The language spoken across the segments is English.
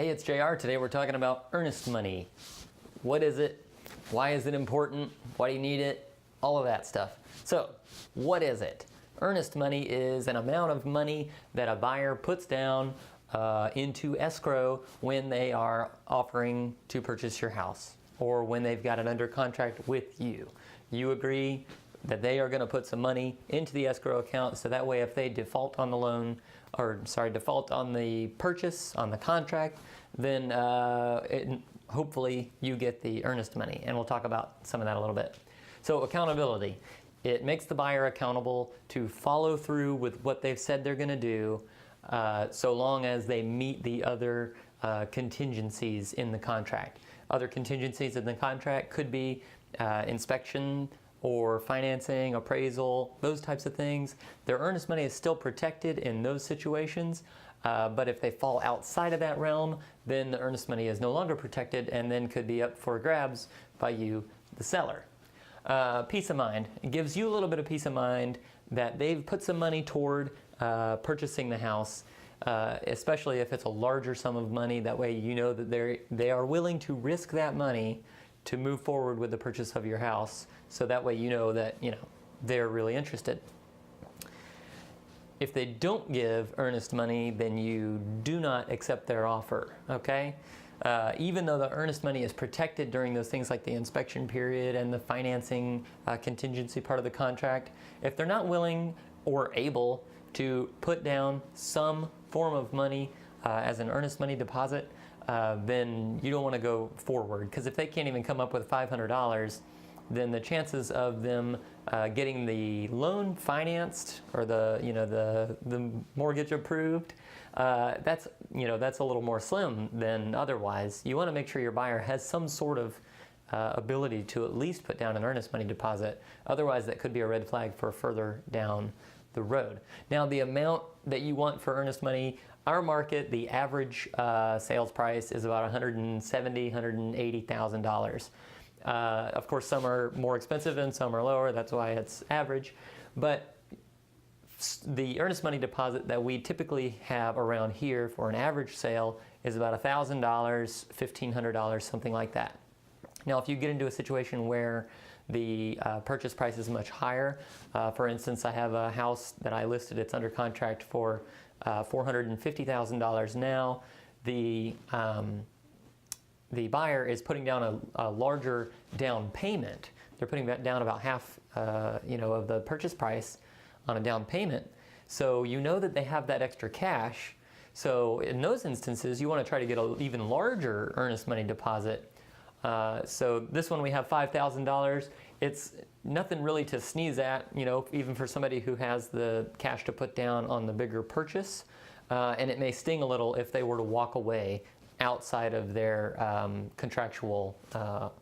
Hey, it's JR. Today we're talking about earnest money. What is it? Why is it important? Why do you need it? All of that stuff. So, what is it? Earnest money is an amount of money that a buyer puts down into escrow when they are offering to purchase your house or when they've got it under contract with you. You agree that they are going to put some money into the escrow account, so that way if they default on the loan, default on the purchase, on the contract, then hopefully you get the earnest money, and we'll talk about some of that a little bit. So accountability. It makes the buyer accountable to follow through with what they've said they're going to do, so long as they meet the other contingencies in the contract. Other contingencies in the contract could be inspection or financing, appraisal, those types of things. Their earnest money is still protected in those situations, but if they fall outside of that realm, then the earnest money is no longer protected and then could be up for grabs by you, the seller. Peace of mind. It gives you a little bit of peace of mind that they've put some money toward purchasing the house, especially if it's a larger sum of money. That way you know that they are willing to risk that money to move forward with the purchase of your house. So that way you know that they're really interested. If they don't give earnest money, then you do not accept their offer, okay? Even though the earnest money is protected during those things like the inspection period and the financing contingency part of the contract, if they're not willing or able to put down some form of money as an earnest money deposit, then you don't want to go forward, because if they can't even come up with $500, then the chances of them getting the loan financed or the mortgage approved, that's a little more slim than otherwise. You want to make sure your buyer has some sort of ability to at least put down an earnest money deposit. Otherwise, that could be a red flag for further down the road. Now, the amount that you want for earnest money, our market, the average sales price is about $170,000, $180,000. Of course, some are more expensive and some are lower. That's why it's average. But the earnest money deposit that we typically have around here for an average sale is about $1,000, $1,500, something like that. Now, if you get into a situation where the purchase price is much higher, for instance, I have a house that I listed, it's under contract for $450,000 now. The buyer is putting down a larger down payment. They're putting down about half of the purchase price on a down payment. So you know that they have that extra cash. So in those instances, you want to try to get an even larger earnest money deposit. So this one we have $5,000. It's nothing really to sneeze at, even for somebody who has the cash to put down on the bigger purchase. And it may sting a little if they were to walk away outside of their contractual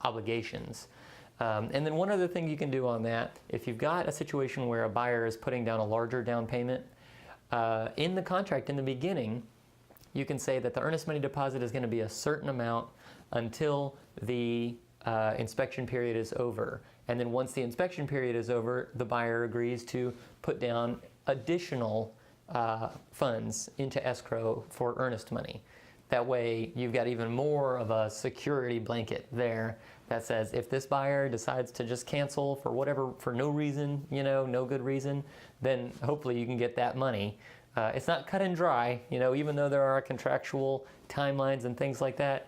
obligations. And then one other thing you can do on that, if you've got a situation where a buyer is putting down a larger down payment, in the contract in the beginning, you can say that the earnest money deposit is going to be a certain amount until the inspection period is over. And then once the inspection period is over, the buyer agrees to put down additional funds into escrow for earnest money. That way you've got even more of a security blanket there that says if this buyer decides to just cancel for no reason, no good reason, then hopefully you can get that money. It's not cut and dry, even though there are contractual timelines and things like that.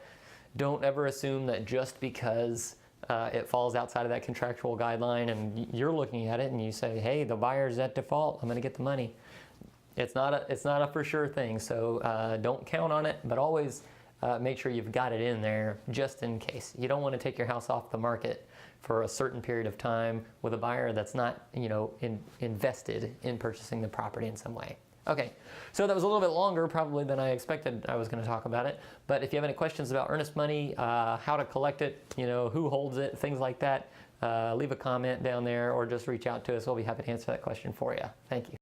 Don't ever assume that just because it falls outside of that contractual guideline and you're looking at it and you say, hey, the buyer's at default, I'm going to get the money. It's not a for sure thing, so don't count on it, but always make sure you've got it in there just in case. You don't want to take your house off the market for a certain period of time with a buyer that's not invested in purchasing the property in some way. Okay, so that was a little bit longer probably than I expected I was going to talk about it, but if you have any questions about earnest money, how to collect it, who holds it, things like that, leave a comment down there or just reach out to us. We'll be happy to answer that question for you. Thank you.